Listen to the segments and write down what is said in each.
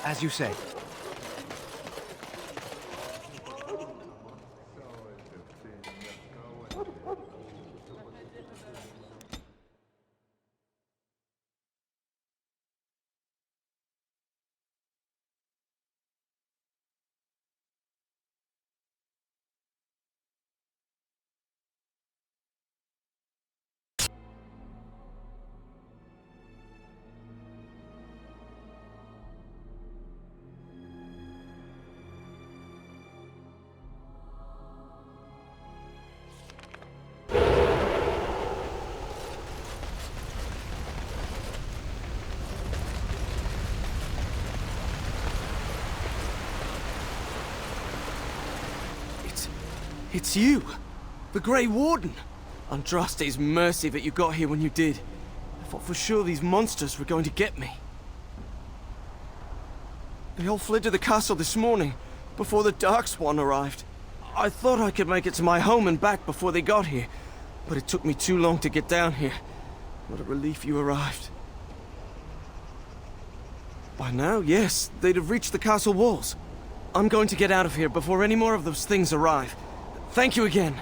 As you say. It's you! The Grey Warden! Andraste's mercy that you got here when you did. I thought for sure these monsters were going to get me. They all fled to the castle this morning, before the darkspawn arrived. I thought I could make it to my home and back before they got here, but it took me too long to get down here. What a relief you arrived. By now, yes, they'd have reached the castle walls. I'm going to get out of here before any more of those things arrive. Thank you again.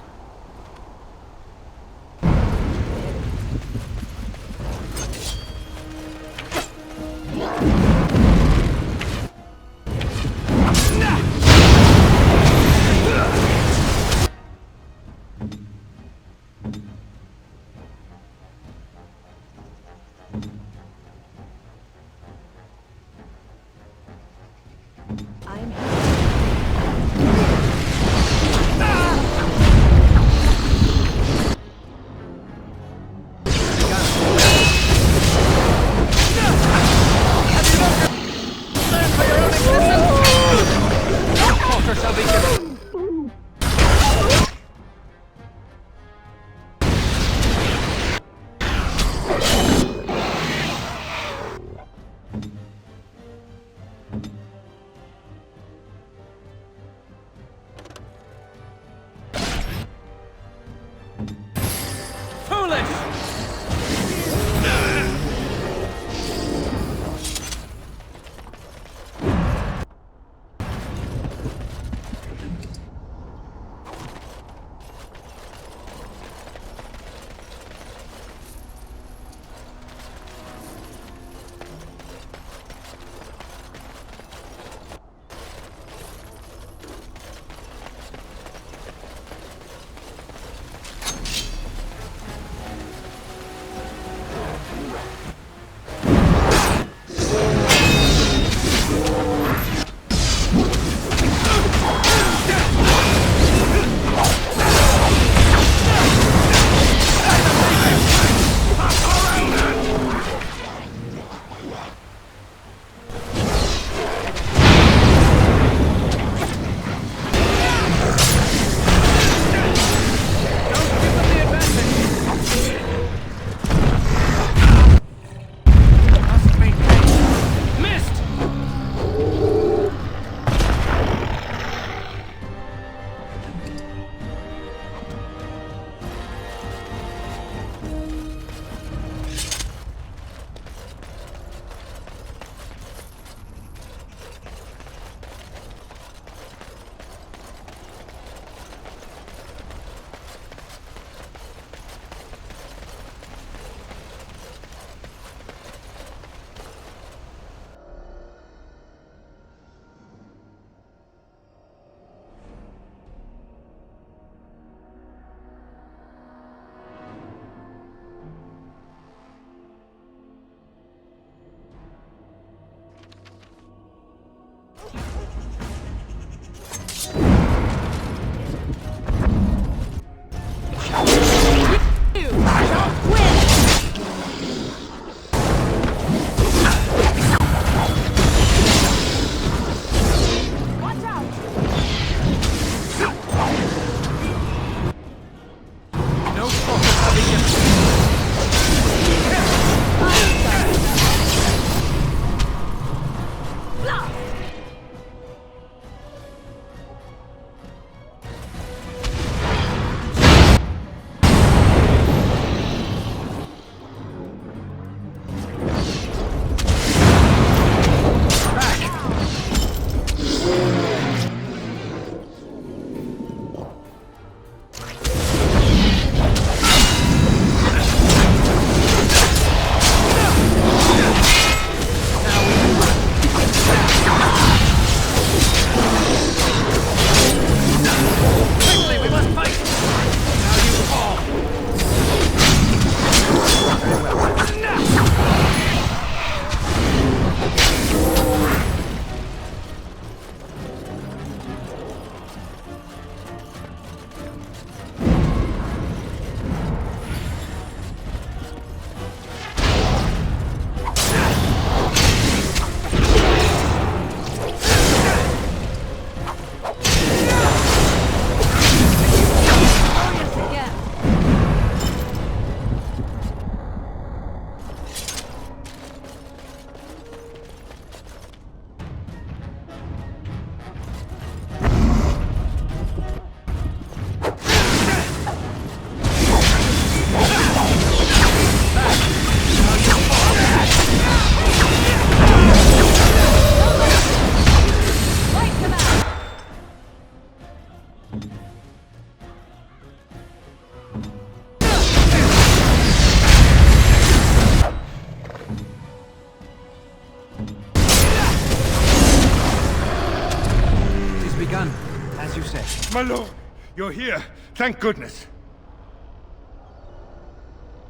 My lord, you're here. Thank goodness.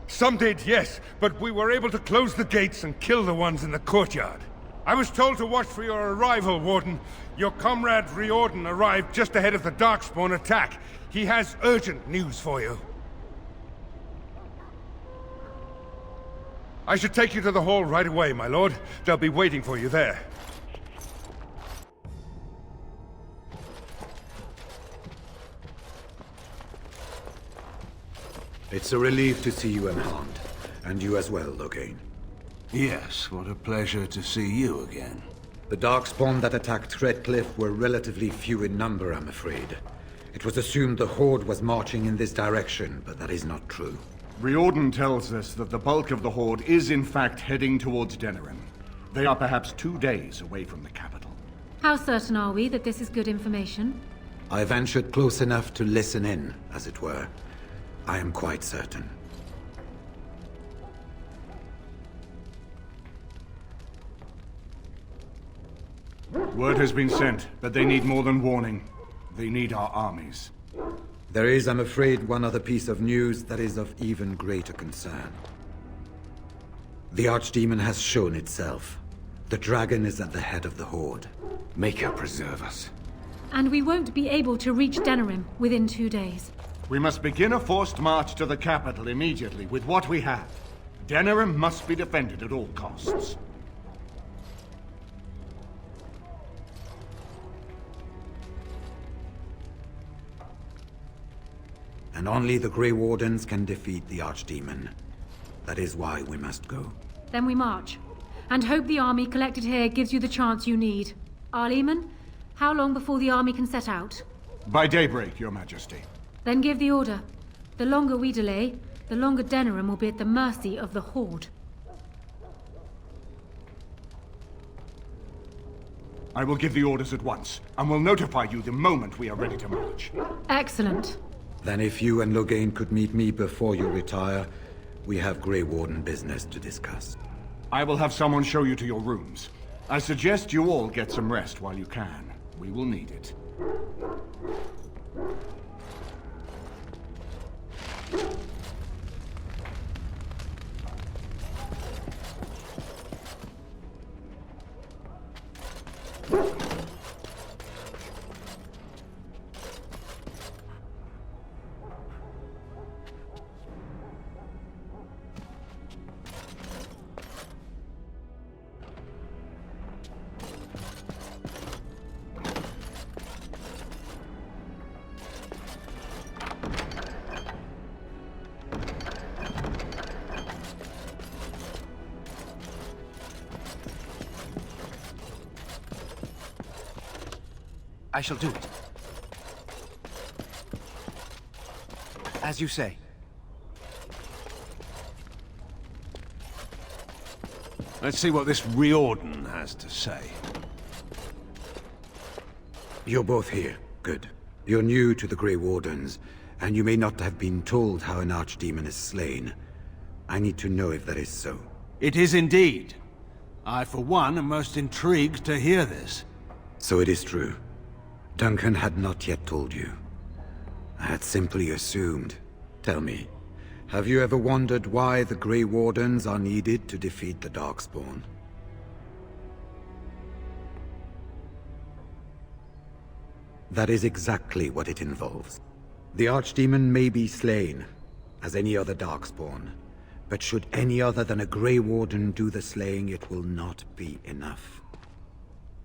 Some did, yes, but we were able to close the gates and kill the ones in the courtyard. I was told to watch for your arrival, Warden. Your comrade Riordan arrived just ahead of the darkspawn attack. He has urgent news for you. I should take you to the hall right away, my lord. They'll be waiting for you there. It's a relief to see you unharmed. And you as well, Loghain. Yes, what a pleasure to see you again. The darkspawn that attacked Redcliffe were relatively few in number, I'm afraid. It was assumed the horde was marching in this direction, but that is not true. Riordan tells us that the bulk of the horde is in fact heading towards Denerim. They are perhaps 2 days away from the capital. How certain are we that this is good information? I ventured close enough to listen in, as it were. I am quite certain. Word has been sent, but they need more than warning. They need our armies. There is, I'm afraid, one other piece of news that is of even greater concern. The Archdemon has shown itself. The dragon is at the head of the horde. Make her preserve us. And we won't be able to reach Denerim within 2 days. We must begin a forced march to the capital immediately with what we have. Denerim must be defended at all costs. And only the Grey Wardens can defeat the Archdemon. That is why we must go. Then we march. And hope the army collected here gives you the chance you need. Arl Eamon, how long before the army can set out? By daybreak, Your Majesty. Then give the order. The longer we delay, the longer Denerim will be at the mercy of the horde. I will give the orders at once, and will notify you the moment we are ready to march. Excellent. Then if you and Loghain could meet me before you retire, we have Grey Warden business to discuss. I will have someone show you to your rooms. I suggest you all get some rest while you can. We will need it. I shall do it. As you say. Let's see what this Riordan has to say. You're both here. Good. You're new to the Grey Wardens, and you may not have been told how an Archdemon is slain. I need to know if that is so. It is indeed. I, for one, am most intrigued to hear this. So it is true. Duncan had not yet told you. I had simply assumed. Tell me, have you ever wondered why the Grey Wardens are needed to defeat the Darkspawn? That is exactly what it involves. The Archdemon may be slain, as any other Darkspawn, but should any other than a Grey Warden do the slaying, it will not be enough.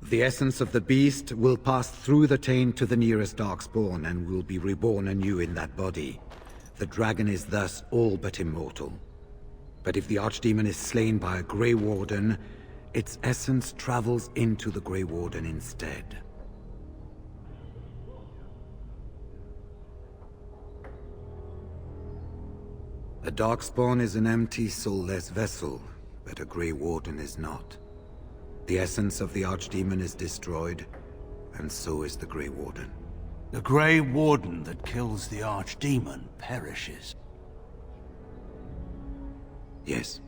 The essence of the beast will pass through the taint to the nearest Darkspawn and will be reborn anew in that body. The dragon is thus all but immortal. But if the Archdemon is slain by a Grey Warden, its essence travels into the Grey Warden instead. A Darkspawn is an empty, soulless vessel, but a Grey Warden is not. The essence of the Archdemon is destroyed, and so is the Grey Warden. The Grey Warden that kills the Archdemon perishes. Yes.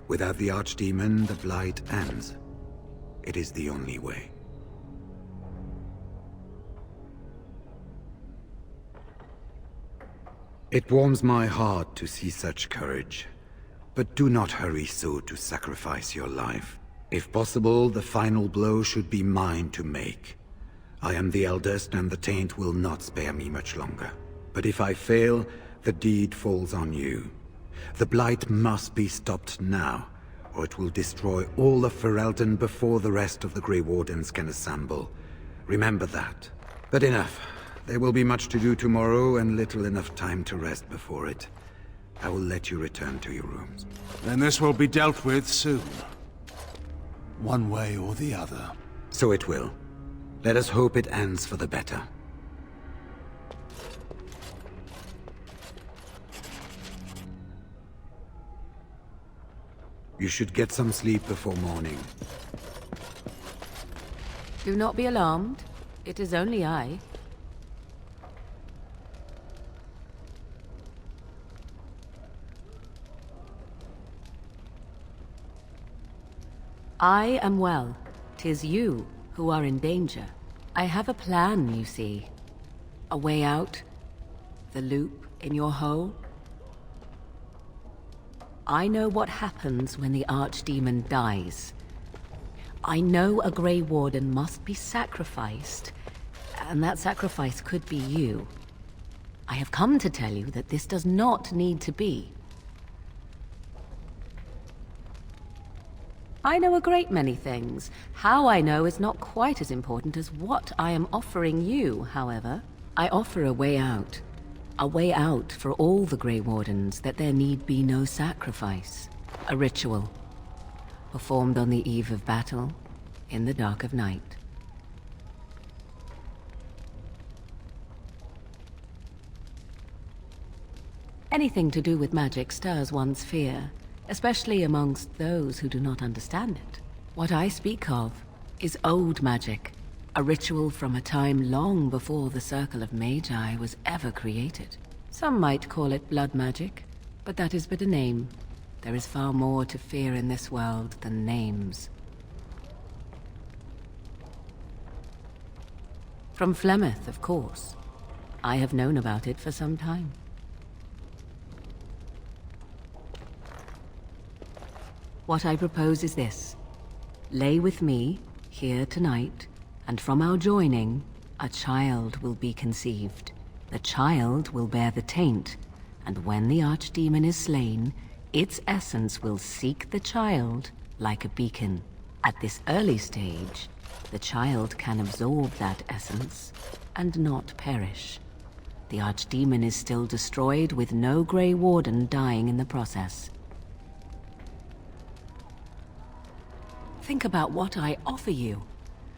Without the Archdemon, the Blight ends. It is the only way. It warms my heart to see such courage. But do not hurry so to sacrifice your life. If possible, the final blow should be mine to make. I am the eldest, and the taint will not spare me much longer. But if I fail, the deed falls on you. The Blight must be stopped now, or it will destroy all of Ferelden before the rest of the Grey Wardens can assemble. Remember that. But enough. There will be much to do tomorrow, and little enough time to rest before it. I will let you return to your rooms. Then this will be dealt with soon. One way or the other. So it will. Let us hope it ends for the better. You should get some sleep before morning. Do not be alarmed. It is only I. I am well. 'Tis you who are in danger. I have a plan, you see. A way out. The loop in your hole. I know what happens when the Archdemon dies. I know a Grey Warden must be sacrificed, and that sacrifice could be you. I have come to tell you that this does not need to be. I know a great many things. How I know is not quite as important as what I am offering you, however. I offer a way out. A way out for all the Grey Wardens, that there need be no sacrifice. A ritual. Performed on the eve of battle, in the dark of night. Anything to do with magic stirs one's fear, especially amongst those who do not understand it. What I speak of is old magic, a ritual from a time long before the Circle of Magi was ever created. Some might call it blood magic, but that is but a name. There is far more to fear in this world than names. From Flemeth, of course. I have known about it for some time. What I propose is this. Lay with me, here tonight, and from our joining, a child will be conceived. The child will bear the taint, and when the Archdemon is slain, its essence will seek the child like a beacon. At this early stage, the child can absorb that essence and not perish. The Archdemon is still destroyed with no Grey Warden dying in the process. Think about what I offer you.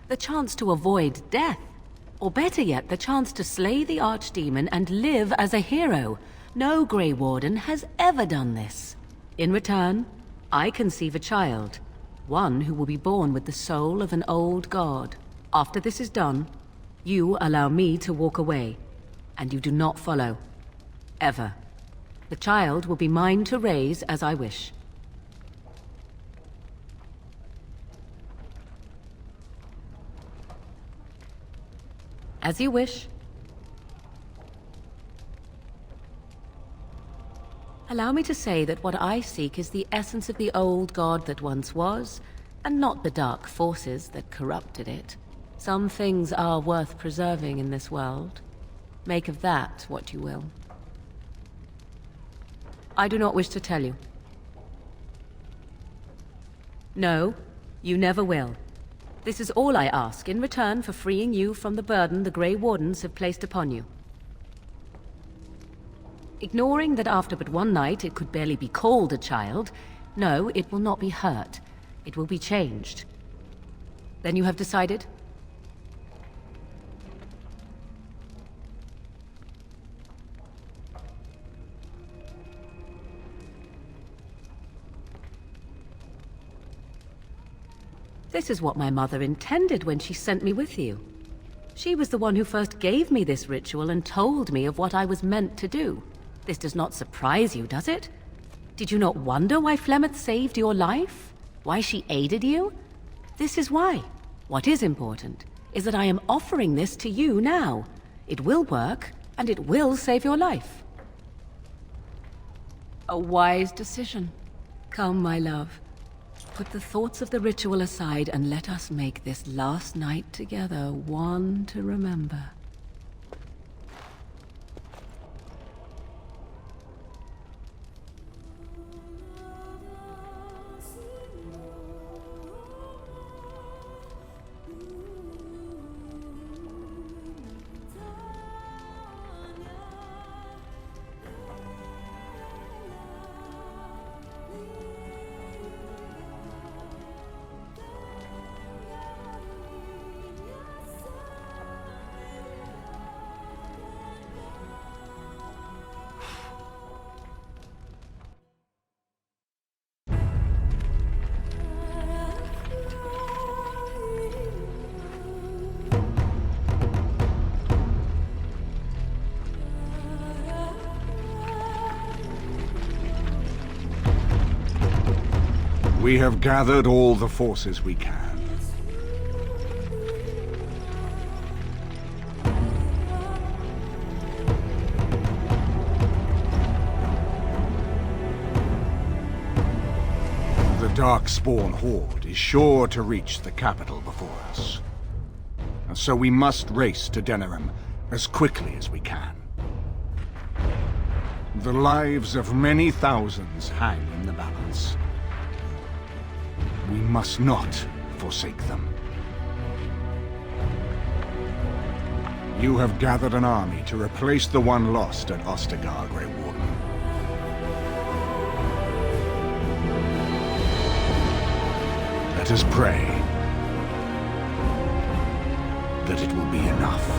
The chance to avoid death. Or better yet, the chance to slay the Archdemon and live as a hero. No Grey Warden has ever done this. In return, I conceive a child. One who will be born with the soul of an old god. After this is done, you allow me to walk away. And you do not follow. Ever. The child will be mine to raise as I wish. As you wish. Allow me to say that what I seek is the essence of the old god that once was, and not the dark forces that corrupted it. Some things are worth preserving in this world. Make of that what you will. I do not wish to tell you. No, you never will. This is all I ask in return for freeing you from the burden the Grey Wardens have placed upon you. Ignoring that after but one night it could barely be called a child, no, it will not be hurt. It will be changed. Then you have decided? This is what my mother intended when she sent me with you. She was the one who first gave me this ritual and told me of what I was meant to do. This does not surprise you, does it? Did you not wonder why Flemeth saved your life? Why she aided you? This is why. What is important is that I am offering this to you now. It will work, and it will save your life. A wise decision. Come, my love. Put the thoughts of the ritual aside and let us make this last night together one to remember. We have gathered all the forces we can. The darkspawn horde is sure to reach the capital before us. And so we must race to Denerim as quickly as we can. The lives of many thousands hang in the balance. We must not forsake them. You have gathered an army to replace the one lost at Ostagar, Grey Warden. Let us pray that it will be enough.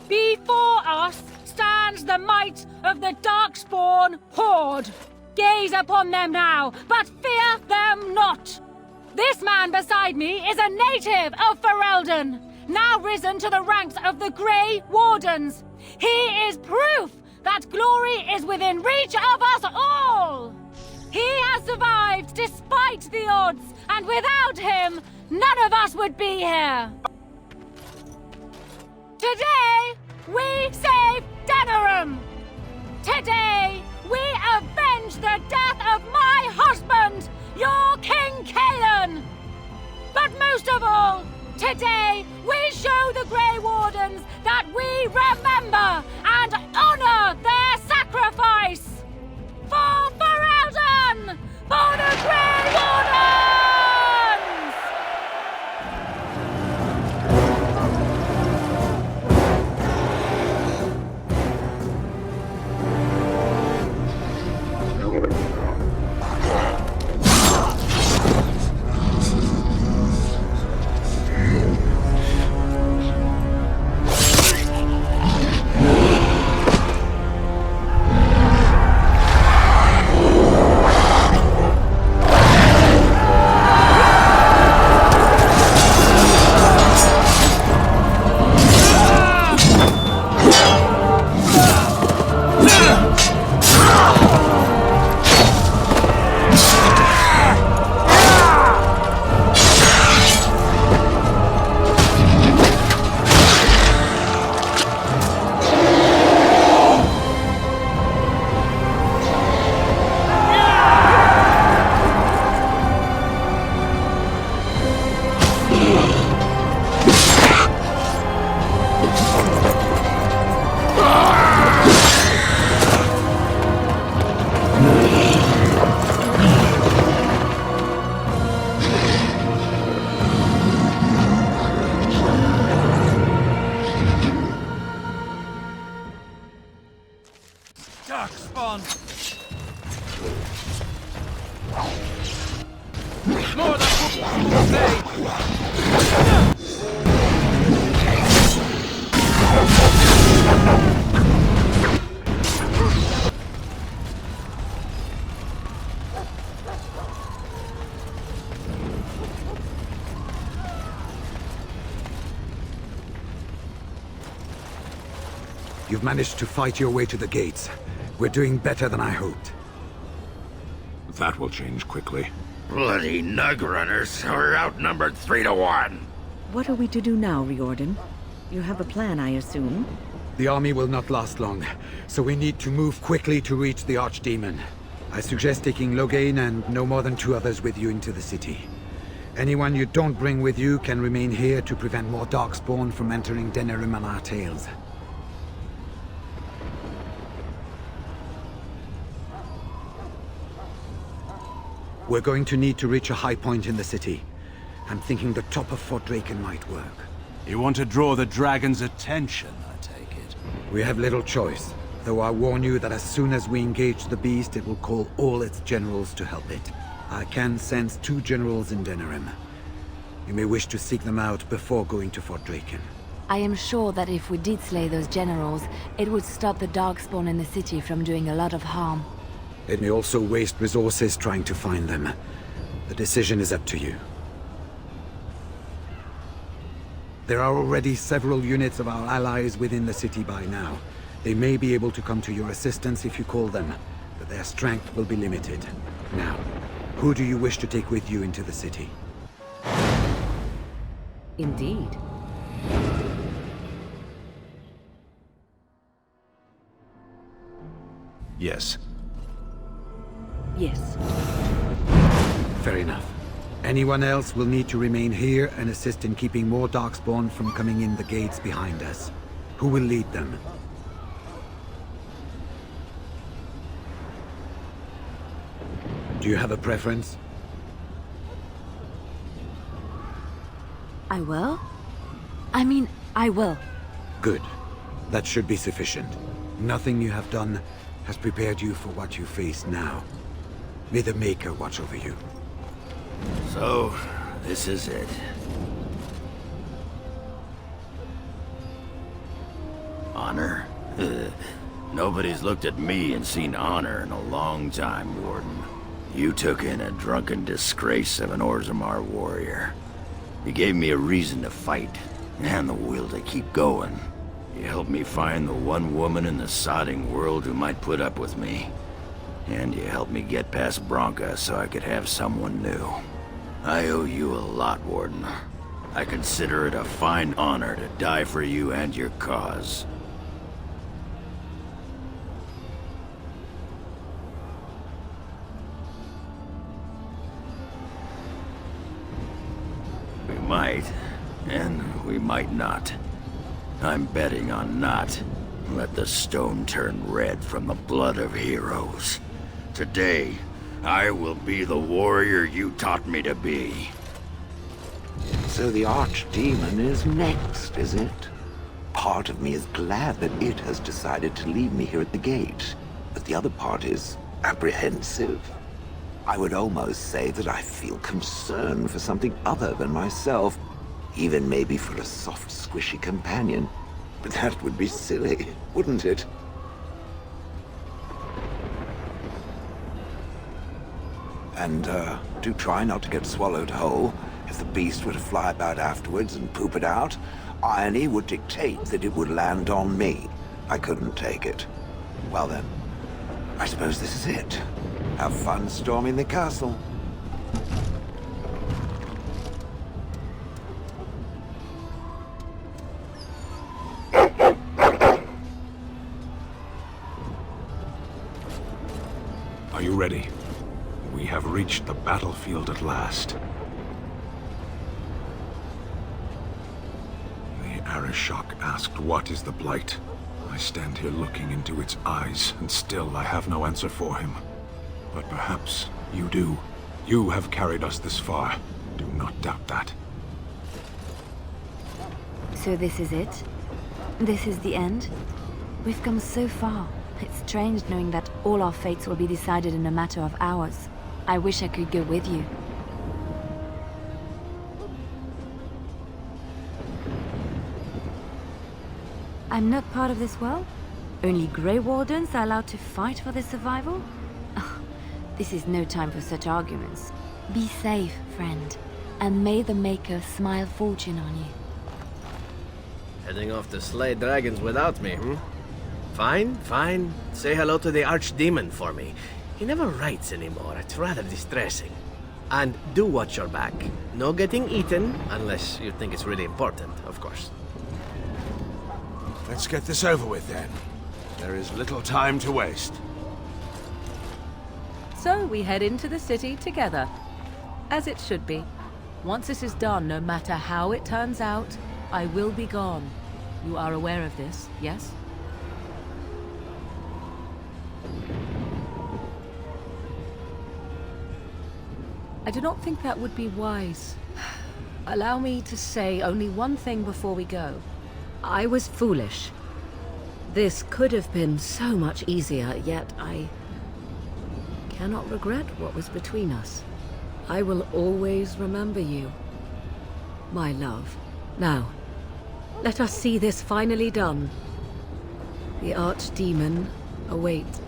Before us stands the might of the darkspawn horde. Gaze upon them now, but fear them not. This man beside me is a native of Ferelden, now risen to the ranks of the Grey Wardens. He is proof that glory is within reach of us all. He has survived despite the odds, and without him, none of us would be here. Today, we save Denerim! Today, we avenge the death of my husband, your King Kaelan! But most of all, today, we show the Grey Wardens that we remember and honor their sacrifice! For Ferelden! For the Grey Wardens! Darkspawn! More than You've managed to fight your way to the gates. We're doing better than I hoped. that will change quickly. Bloody nug runners are outnumbered 3 to 1. What are we to do now, Riordan? You have a plan, I assume? The army will not last long, so we need to move quickly to reach the Archdemon. I suggest taking Loghain and no more than 2 others with you into the city. Anyone you don't bring with you can remain here to prevent more darkspawn from entering Denerim on our tails. We're going to need to reach a high point in the city. I'm thinking the top of Fort Draken might work. You want to draw the dragon's attention, I take it? We have little choice, though I warn you that as soon as we engage the beast, it will call all its generals to help it. I can sense 2 generals in Denerim. You may wish to seek them out before going to Fort Draken. I am sure that if we did slay those generals, it would stop the darkspawn in the city from doing a lot of harm. It may also waste resources trying to find them. The decision is up to you. There are already several units of our allies within the city by now. They may be able to come to your assistance if you call them, but their strength will be limited. Now, who do you wish to take with you into the city? Indeed. Yes. Yes. Fair enough. Anyone else will need to remain here and assist in keeping more darkspawn from coming in the gates behind us. Who will lead them? Do you have a preference? I will? I will. Good. That should be sufficient. Nothing you have done has prepared you for what you face now. May the Maker watch over you. So, this is it. Honor? Nobody's looked at me and seen honor in a long time, Warden. You took in a drunken disgrace of an Orzammar warrior. You gave me a reason to fight, and the will to keep going. You helped me find the one woman in the sodding world who might put up with me. And you helped me get past Bronca so I could have someone new. I owe you a lot, Warden. I consider it a fine honor to die for you and your cause. We might, and we might not. I'm betting on not. Let the stone turn red from the blood of heroes. Today, I will be the warrior you taught me to be. So the Archdemon is next, is it? Part of me is glad that it has decided to leave me here at the gate, but the other part is apprehensive. I would almost say that I feel concern for something other than myself, even maybe for a soft, squishy companion. But that would be silly, wouldn't it? And, do try not to get swallowed whole. If the beast were to fly about afterwards and poop it out, irony would dictate that it would land on me. I couldn't take it. Well then, I suppose this is it. Have fun storming the castle. Are you ready? We have reached the battlefield at last. The Arishok asked, "What is the Blight?" I stand here looking into its eyes, and still I have no answer for him. But perhaps you do. You have carried us this far. Do not doubt that. So this is it? This is the end? We've come so far. It's strange knowing that all our fates will be decided in a matter of hours. I wish I could go with you. I'm not part of this world? Only Grey Wardens are allowed to fight for their survival? Oh, this is no time for such arguments. Be safe, friend, and may the Maker smile fortune on you. Heading off to slay dragons without me, Fine, fine. Say hello to the Archdemon for me. He never writes anymore. It's rather distressing. And do watch your back. No getting eaten, unless you think it's really important, of course. Let's get this over with then. There is little time to waste. So we head into the city together. As it should be. Once this is done, no matter how it turns out, I will be gone. You are aware of this, yes? I do not think that would be wise. Allow me to say only one thing before we go. I was foolish. This could have been so much easier, yet I cannot regret what was between us. I will always remember you, my love. Now, let us see this finally done. The archdemon awaits.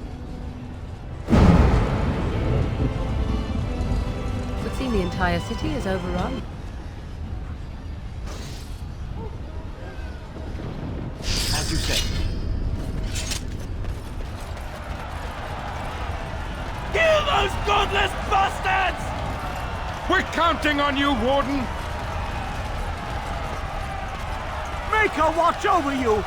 Would seem the entire city is overrun. As you say. Kill those godless bastards! We're counting on you, Warden! Make her watch over you!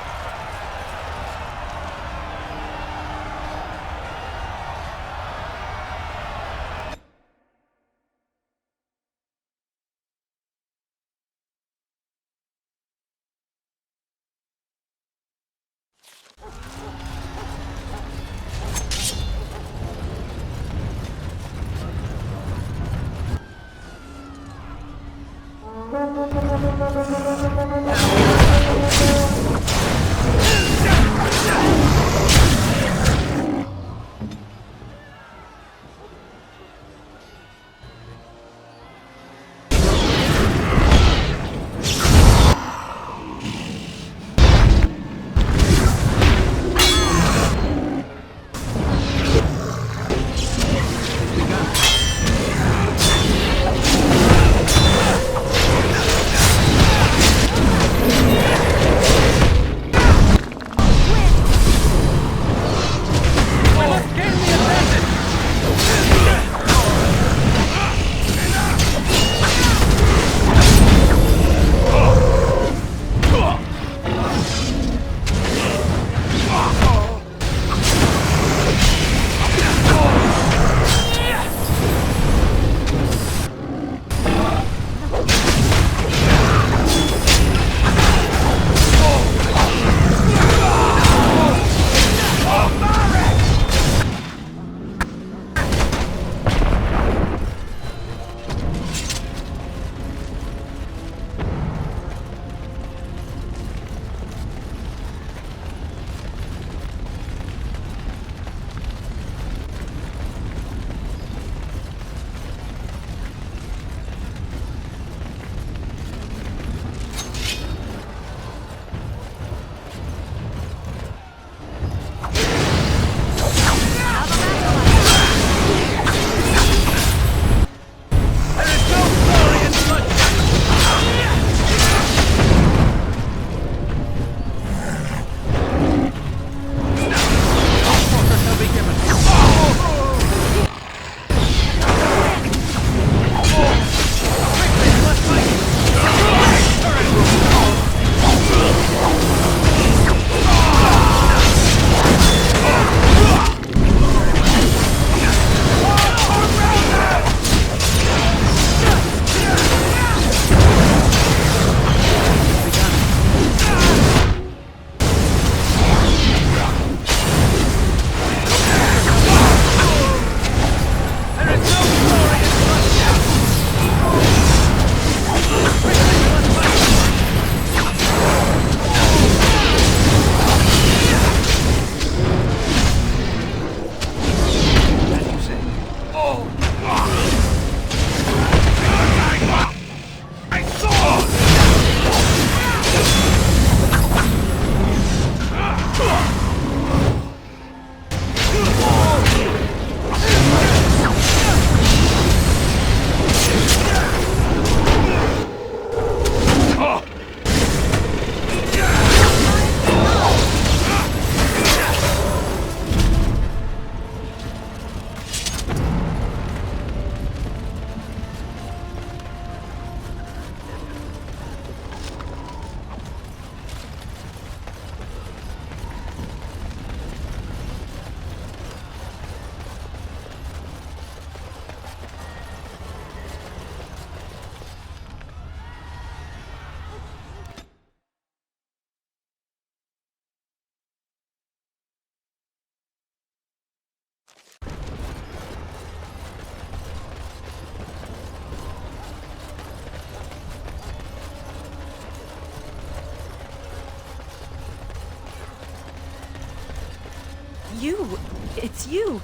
it's you.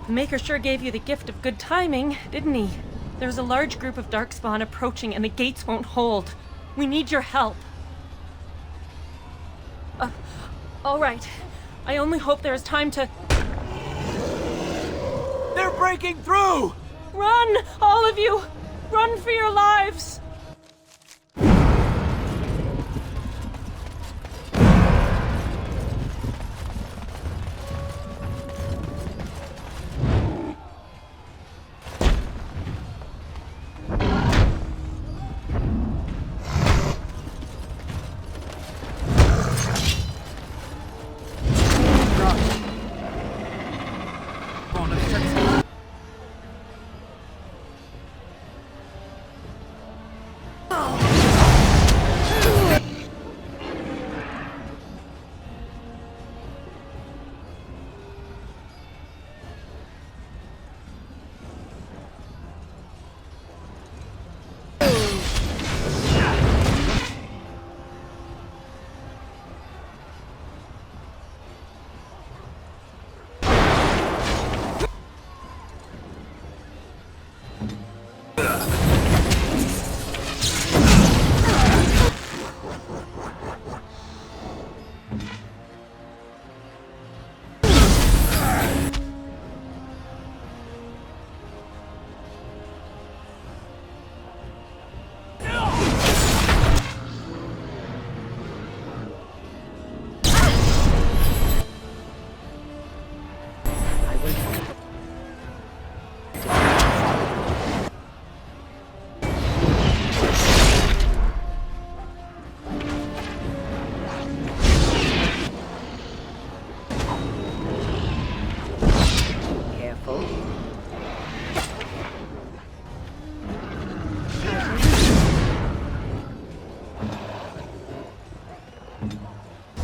The Maker sure gave you the gift of good timing, didn't he? There's a large group of darkspawn approaching and the gates won't hold. We need your help. All right. I only hope there is time to... They're breaking through! Run, all of you! Run for your lives!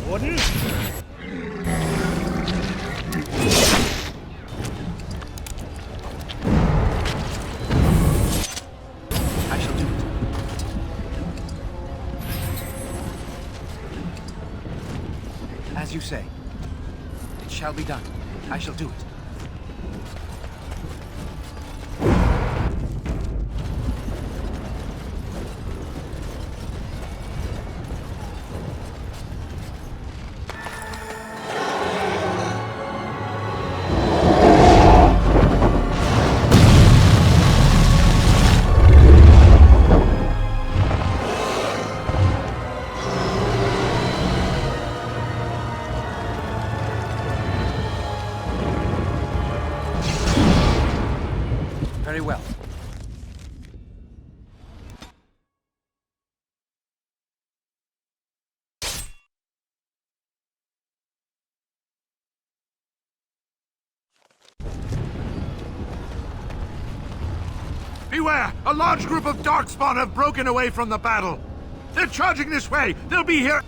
Warden? I shall do it. As you say. It shall be done. I shall do it. Very well. Beware! A large group of darkspawn have broken away from the battle. They're charging this way. They'll be here.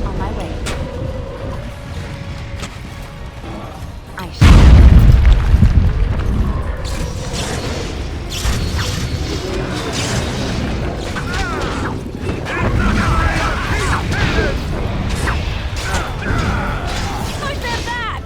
On my way. I shall. Push them back!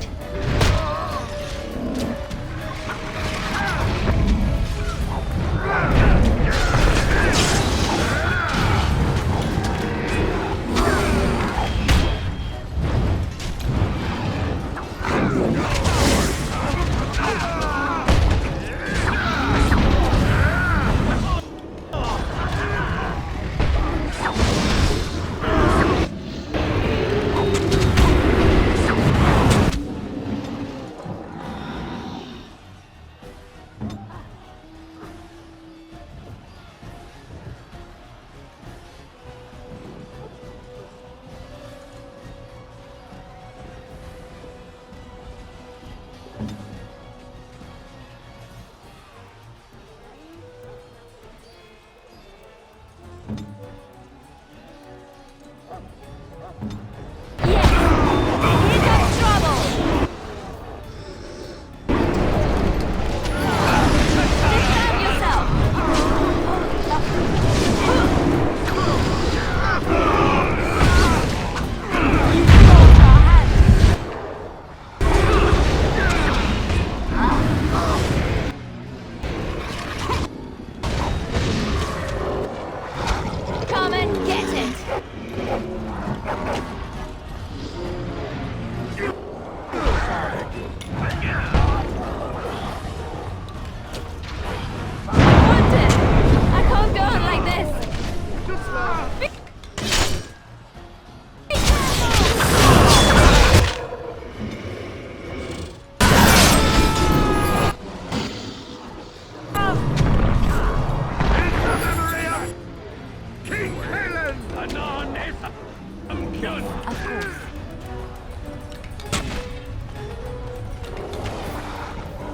Of course.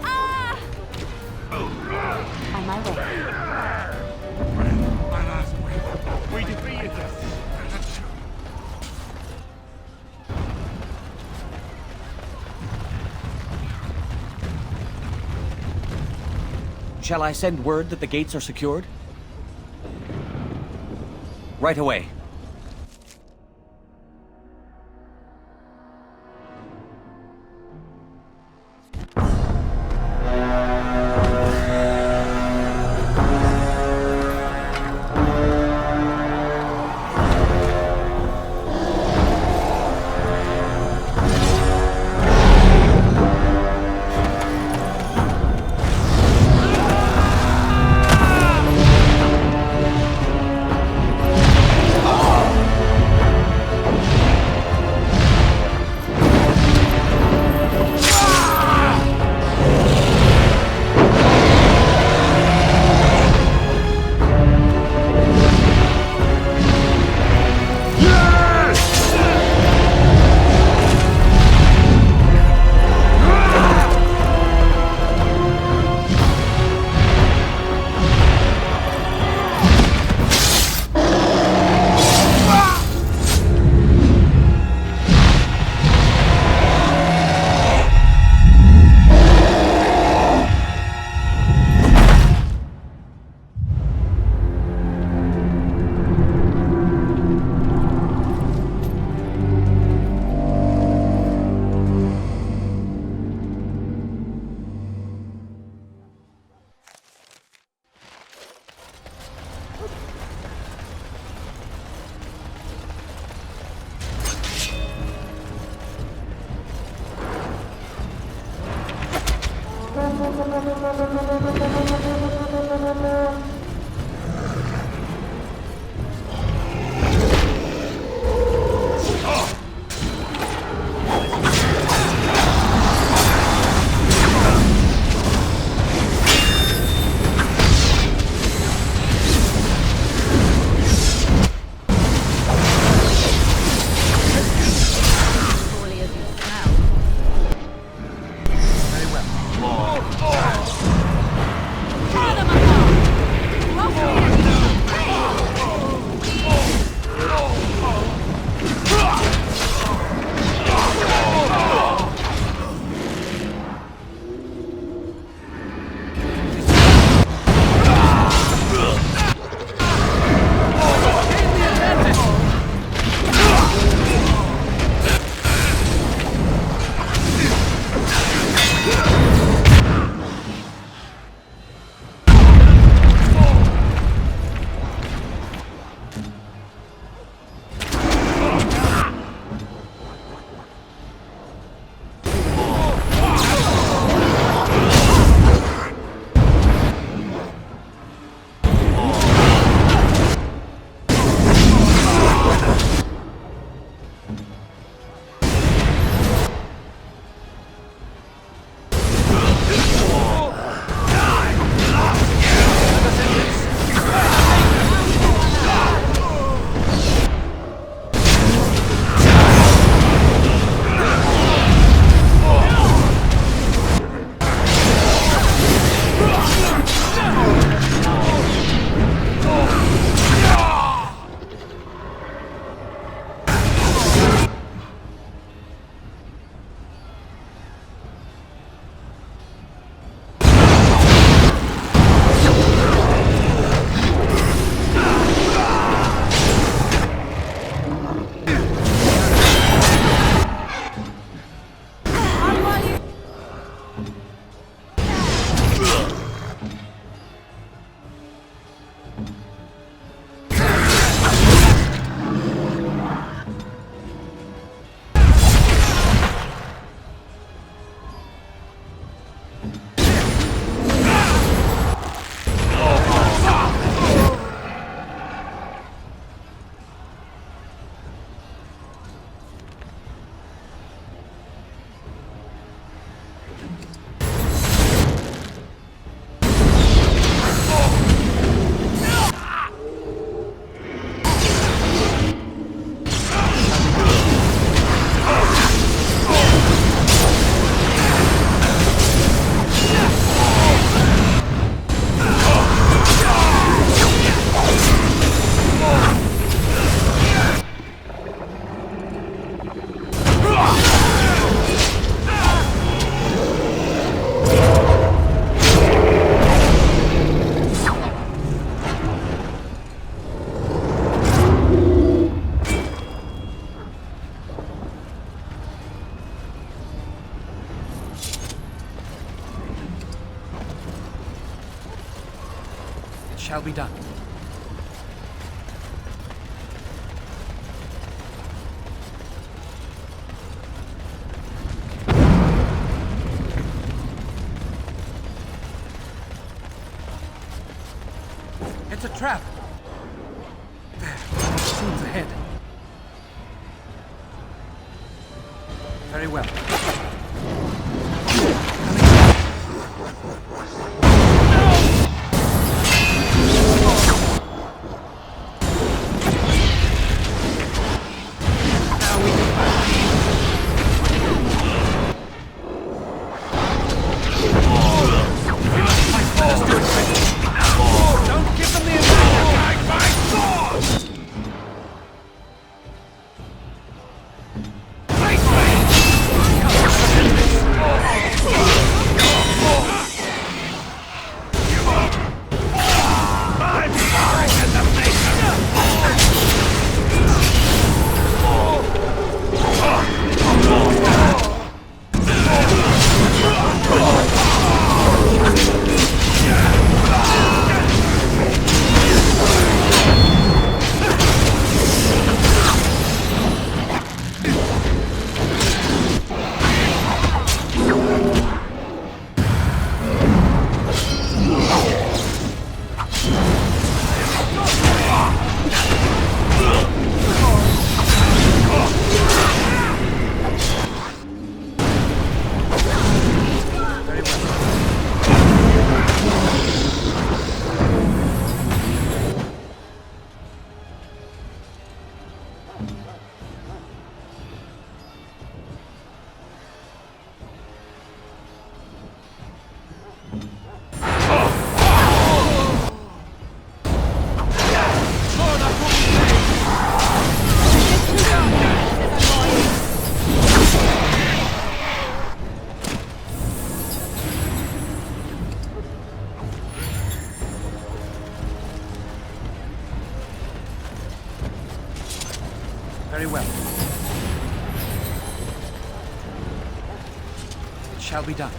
Ah! On my way. My last wave. We defeated them. Shall I send word that the gates are secured? Right away. shall be done. It's a trap. There, seems ahead. Very well. Very well. It shall be done.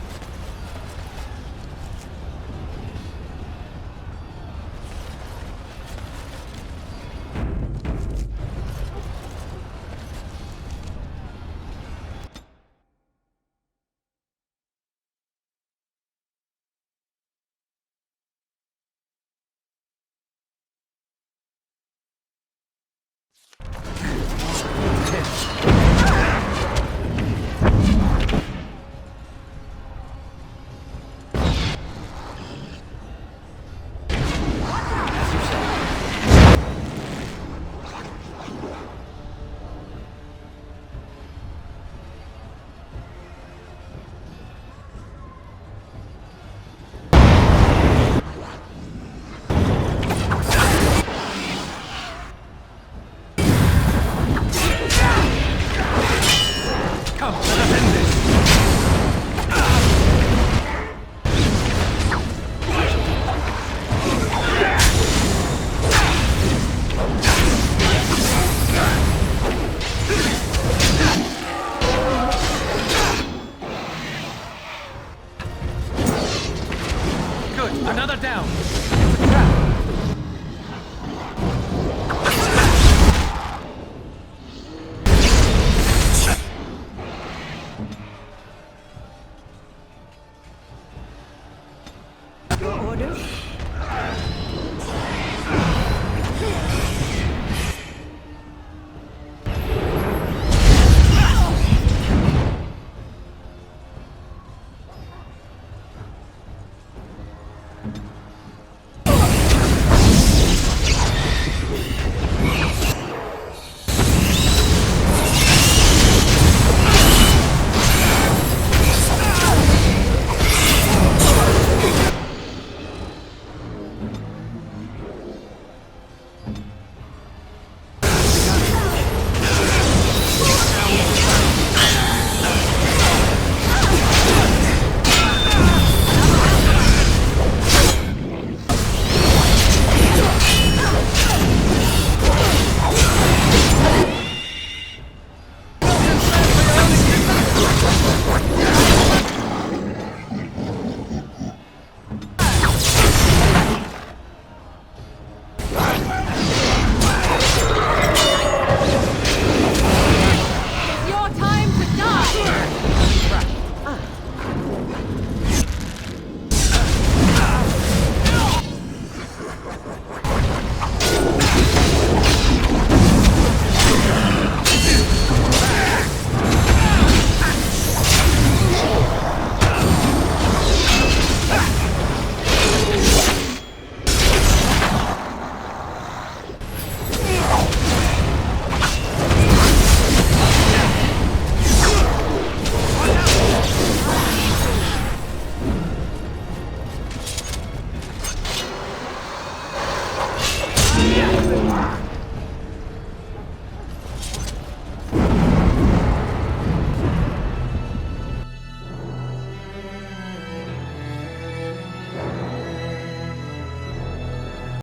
Arl.